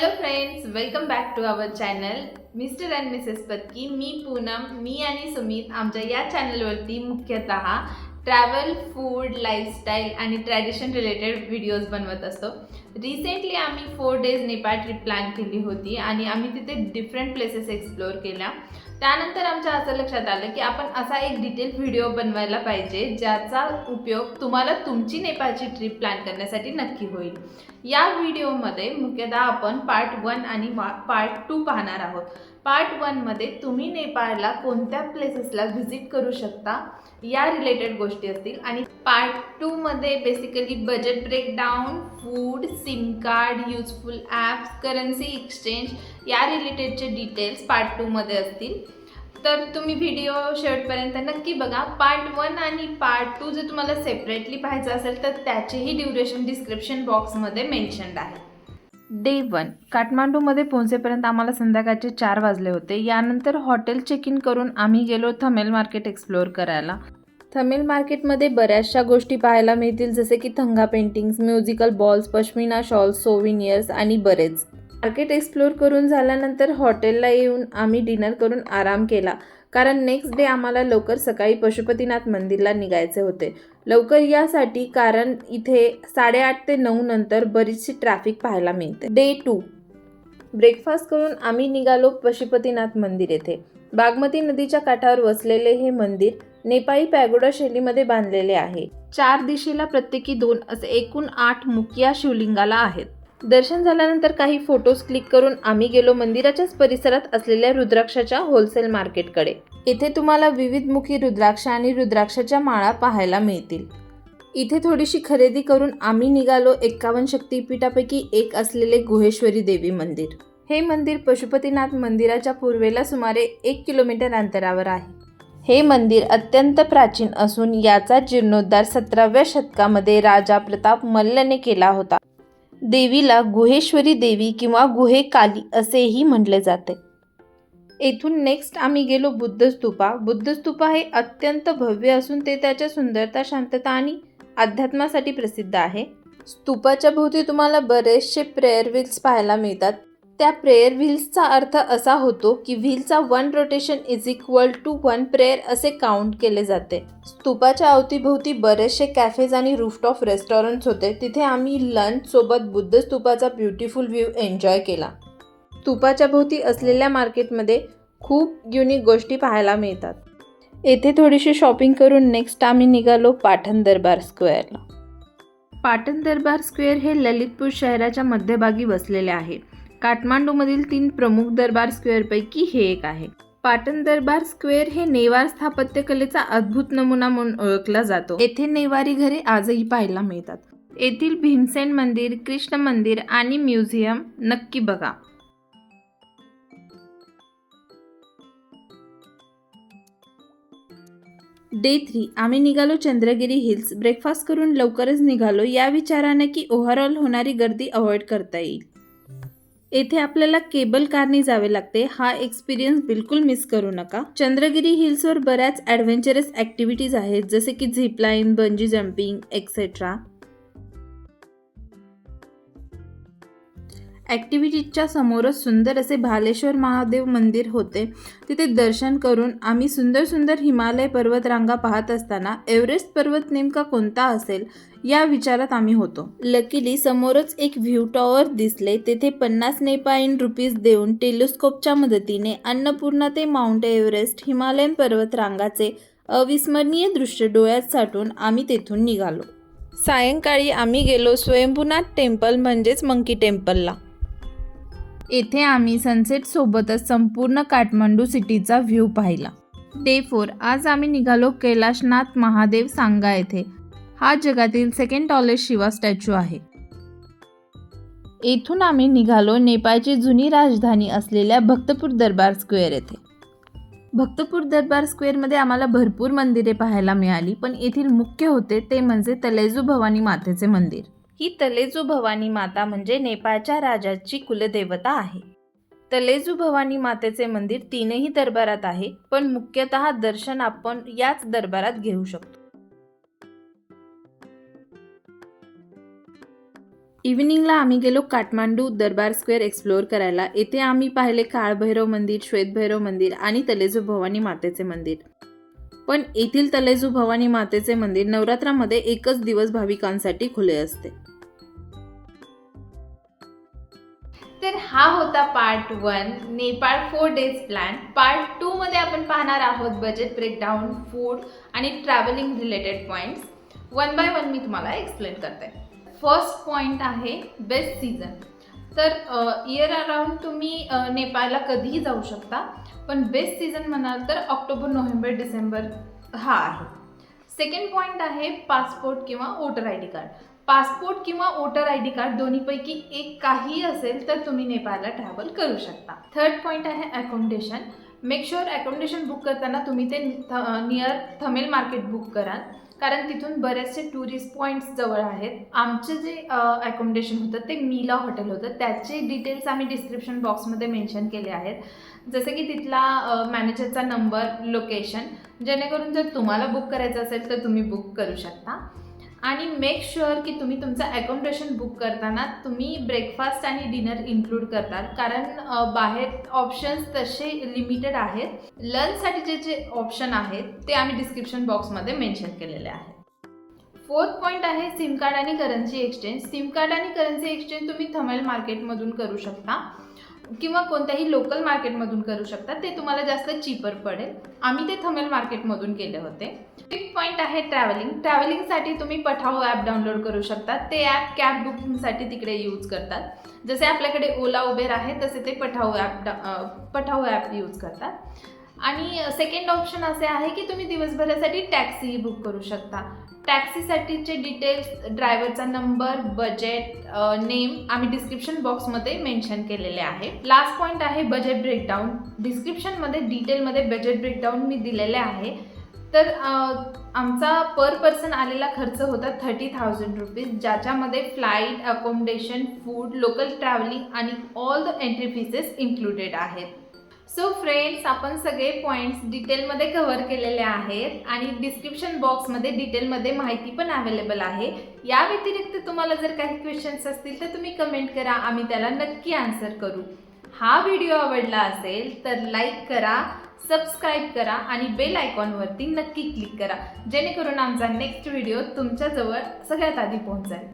Hello friends, welcome back to our channel mister and misses Patki. मी पूनम, मी आणि सुमित आमच्या या चॅनलवरती मुख्यतः ट्रॅव्हल, फूड, लाईफस्टाईल आणि ट्रॅडिशन रिलेटेड व्हिडिओज बनवत असतो. रिसेंटली आम्ही 4 days नेपाळ ट्रिप प्लॅन केली होती आणि आम्ही तिथे डिफरंट प्लेसेस एक्सप्लोअर केल्या. त्यानंतर आमच्या असं लक्षात आलं की आपण असा एक डिटेल व्हिडिओ बनवायला पाहिजे ज्याचा उपयोग तुम्हाला तुमची नेपाळची ट्रिप प्लॅन करण्यासाठी नक्की होईल. या व्हिडिओमध्ये मुख्यतः आपण पार्ट 1 आणि पार्ट 2 पाहणार आहोत. पार्ट 1 मध्ये तुम्ही नेपाळला कोणत्या प्लेसेसला व्हिजिट करू शकता या रिलेटेड गोष्टी असतील आणि पार्ट 2 मध्ये basically budget breakdown, food, SIM card, useful apps, currency exchange या रिलेटेडचे डिटेल्स पार्ट 2 मध्ये असतील. तर तुम्ही व्हिडिओ शेवटपर्यंत नक्की बघा. पार्ट 1 आणि पार्ट 2 जर तुम्हाला सेपरेटली पाहायचं असेल तर त्याचेही ड्युरेशन डिस्क्रिप्शन बॉक्समध्ये मेन्शन्ड आहे. डे 1 काठमांडूमध्ये पोहोचेपर्यंत आम्हाला संध्याकाळचे 4 वाजले होते. यानंतर हॉटेल चेक इन करून आम्ही गेलो थमेल मार्केट एक्सप्लोअर करायला. थमेल मार्केटमध्ये बऱ्याचशा गोष्टी पाहायला मिळतील, जसे की Thanga paintings, musical balls, pashmina shawls, souvenirs आणि बरेच. मार्केट एक्सप्लोअर करून झाल्यानंतर हॉटेलला येऊन आम्ही डिनर करून आराम केला, कारण नेक्स्ट डे आम्हाला लवकर सकाळी पशुपतीनाथ मंदिरला निघायचे होते. लवकर यासाठी कारण इथे 8:30 ते 9 नंतर बरीचशी ट्रॅफिक पाहायला मिळते. डे 2 ब्रेकफास्ट करून आम्ही निघालो पशुपतीनाथ मंदिर येथे. बागमती नदीच्या काठावर वसलेले हे मंदिर नेपाळी पॅगोडा शैलीमध्ये बांधलेले आहे. 4 दिशेला प्रत्येकी 2 असे एकूण 8 मुख या शिवलिंगाला आहेत. दर्शन झाल्यानंतर काही फोटोज क्लिक करून आम्ही गेलो मंदिराच्याच परिसरात असलेल्या रुद्राक्षाच्या होलसेल मार्केटकडे. येथे तुम्हाला विविधमुखी रुद्राक्ष आणि रुद्राक्षाच्या माळा पाहायला मिळतील. इथे थोडीशी खरेदी करून आम्ही निघालो 51 शक्तिपीठापैकी एक असलेले गुहेश्वरी देवी मंदिर. हे मंदिर पशुपतीनाथ मंदिराच्या पूर्वेला सुमारे 1 किलोमीटर अंतरावर आहे. हे मंदिर अत्यंत प्राचीन असून याचा जीर्णोद्धार 17व्या शतकामध्ये राजा प्रताप मल्लने केला होता. देवीला गुहेश्वरी देवी किंवा गुहेकाली असेही म्हटले जाते. येथून नेक्स्ट आम्ही गेलो बुद्धस्तूपा. बुद्धस्तूपा हे अत्यंत भव्य असून ते त्याच्या सुंदरता, शांतता आणि अध्यात्मासाठी प्रसिद्ध आहे. स्तूपाच्या भोवती तुम्हाला बरेचसे प्रेयर व्हील्स पाहायला मिळतात. त्या प्रेयर व्हील्सचा अर्थ असा होतो की व्हीलचा 1 rotation is equal to 1 prayer असे काउंट केले जाते. स्तूपाच्या अवतीभोवती बरेचसे कॅफेज आणि रूफटॉप रेस्टॉरंट्स होते. तिथे आम्ही लंच सोबत बुद्ध स्तूपाचा ब्युटिफुल व्ह्यू एन्जॉय केला. स्तूपाच्या भोवती असलेल्या मार्केटमध्ये खूप युनिक गोष्टी पाहायला मिळतात. येथे थोडीशी शॉपिंग करून नेक्स्ट आम्ही निघालो पाटण दरबार स्क्वेअरला. पाटण दरबार स्क्वेअर हे ललितपूर शहराच्या मध्यभागी वसलेले आहे. काठमांडूमधील 3 प्रमुख दरबार स्क्वेअरपैकी हे एक आहे. पाटण दरबार स्क्वेअर हे नेवार स्थापत्यकलेचा अद्भुत नमुना म्हणून ओळखला जातो. येथे नेवारी घरे आजही पाहायला मिळतात. येथील भीमसेन मंदिर, कृष्ण मंदिर आणि म्युझियम नक्की बघा. डे 3 आम्ही निघालो चंद्रगिरी हिल्स. ब्रेकफास्ट करून लवकरच निघालो या विचाराने की ओव्हरऑल होणारी गर्दी अवॉइड करता येईल. येथे आपल्याला केबल कारने जावे लागते. हा एक्सपिरियन्स बिलकुल मिस करू नका. चंद्रगिरी हिल्सवर बऱ्याच ॲडव्हेंचरस ॲक्टिव्हिटीज आहेत, जसे की झिपलाईन, बंजी जम्पिंग एक्सेट्रा. ॲक्टिव्हिटीजच्या समोरच सुंदर असे भालेश्वर महादेव मंदिर होते. तिथे दर्शन करून आम्ही सुंदर सुंदर हिमालय पर्वतरांगा पाहत असताना एव्हरेस्ट पर्वत नेमका कोणता असेल या विचारात आम्ही होतो. लकीली समोरच एक व्ह्यू टॉवर दिसले. तेथे 50 नेपाळीन रुपीज देऊन टेलिस्कोपच्या मदतीने अन्नपूर्णा ते माउंट एव्हरेस्ट हिमालयन पर्वतरांगाचे अविस्मरणीय दृश्य डोळ्यात साठवून आम्ही तेथून निघालो. सायंकाळी आम्ही गेलो स्वयंभूनाथ टेम्पल म्हणजेच मंकी टेम्पलला. येथे आम्ही सनसेट सोबतच संपूर्ण काठमांडू सिटीचा व्ह्यू पाहिला. डे 4 आज आम्ही निघालो कैलाशनाथ महादेव सांगा येथे. हा जगातील 2nd टॉलेस्ट शिवा स्टॅच्यू आहे. येथून आम्ही निघालो नेपाळची जुनी राजधानी असलेल्या भक्तपूर दरबार स्क्वेअर येथे. भक्तपूर दरबार स्क्वेअरमध्ये आम्हाला भरपूर मंदिरे पाहायला मिळाली, पण येथील मुख्य होते ते म्हणजे तलेजू भवानी मातेचे मंदिर. ही तलेजू भवानी माता म्हणजे नेपाळच्या राजाची कुलदेवता आहे. तलेजू भवानी मातेचे मंदिर 3ही दरबारात आहे, पण मुख्यतः दर्शन आपण याच दरबारात घेऊ शकतो. इव्हिनिंगला आम्ही गेलो काठमांडू दरबार स्क्वेअर एक्सप्लोअर करायला. येथे आम्ही पाहिले काळभैरव मंदिर, श्वेतभैरव मंदिर आणि तलेजू भवानी मातेचे मंदिर. पण येथील तलेजू भवानी मातेचे मंदिर नवरात्रामध्ये एकच दिवस भाविकांसाठी खुले असते. तर हा होता part 1 Nepal 4 days plan. Part 2 मध्ये आपण पाहणार आहोत बजेट ब्रेकडाऊन, फूड आणि travelling related points. One by one मी तुम्हाला एक्सप्लेन करते. फर्स्ट पॉईंट आहे बेस्ट सीझन. तर इयर अराउंड तुम्ही नेपाळला कधीही जाऊ शकता, पण बेस्ट सीझन म्हणाल तर ऑक्टोबर, नोव्हेंबर, डिसेंबर हा आहे. सेकंड पॉईंट आहे पासपोर्ट किंवा voter I D card. Passport किंवा वोटर आय डी कार्ड दोन्हीपैकी एक काही असेल तर तुम्ही नेपाळला ट्रॅव्हल करू शकता. थर्ड पॉईंट आहे accommodation. Make sure accommodation book करताना तुम्ही ते नियर थमेल मार्केट बुक कराल, कारण तिथून बरेचसे टुरिस्ट पॉईंट्स जवळ आहेत. आमचं जे अकोमोडेशन होतं ते मीला हॉटेल होतं. त्याचे डिटेल्स आम्ही डिस्क्रिप्शन बॉक्समध्ये मेन्शन केले आहेत, जसे की तिथला मॅनेजरचा नंबर, लोकेशन, जेणेकरून जर तुम्हाला बुक करायचं असेल तर तुम्ही बुक करू शकता. आणि मेक शुअर की तुम्ही तुमचं अकोमोडेशन बुक करताना तुम्ही ब्रेकफास्ट आणि डिनर इन्क्लूड करताल, कारण बाहेर ऑप्शन्स तसे लिमिटेड आहेत. लंचसाठी जे जे ऑप्शन आहेत ते आम्ही डिस्क्रिप्शन बॉक्समध्ये मेन्शन केलेले आहेत. फोर्थ पॉईंट आहे सिम कार्ड आणि करन्सी एक्सचेंज. सिम कार्ड आणि करन्सी एक्सचेंज तुम्ही थमेल मार्केटमधून करू शकता किंवा कोणत्याही लोकल मार्केटमधून करू शकता. ते तुम्हाला जास्त चीपर पडेल. आम्ही ते थमेल मार्केटमधून केले होते. फिफ्थ पॉईंट आहे ट्रॅव्हलिंग. ट्रॅव्हलिंगसाठी तुम्ही पठाओ ॲप डाउनलोड करू शकता. ते ॲप कॅब बुकिंगसाठी तिकडे यूज करतात. जसे आपल्याकडे ओला उबेर आहे तसे ते पठाओ ॲप यूज करतात. आणि सेकंड ऑप्शन असे आहे की तुम्ही दिवसभरासाठी टॅक्सी बुक करू शकता. टॅक्सीसाठीचे डिटेल्स, ड्रायव्हरचा नंबर, बजेट, नेम आम्ही डिस्क्रिप्शन बॉक्समध्ये मेन्शन केलेले आहे. लास्ट पॉईंट आहे बजेट ब्रेकडाऊन. डिस्क्रिप्शनमध्ये डिटेलमध्ये बजेट ब्रेकडाऊन मी दिलेले आहे. तर आमचा पर पर्सन आलेला खर्च होता 30,000 रुपीज, ज्याच्यामध्ये flight, accommodation, food, local travelling आणि all the entry fees included आहेत. सो फ्रेंड्स, आपण सगळे पॉईंट्स डिटेलमध्ये कव्हर केलेले आहेत आणि डिस्क्रिप्शन बॉक्समध्ये डिटेलमध्ये माहिती पण अवेलेबल आहे. या व्यतिरिक्त तुम्हाला जर काही क्वेश्चन्स असतील तर तुम्ही कमेंट करा, आम्ही त्याला नक्की आन्सर करू. हा व्हिडिओ आवडला असेल तर लाईक करा, सबस्क्राईब करा आणि बेल आयकॉनवरती नक्की क्लिक करा, जेणेकरून आमचा नेक्स्ट व्हिडिओ तुमच्याजवळ सगळ्यात आधी पोहोचेल.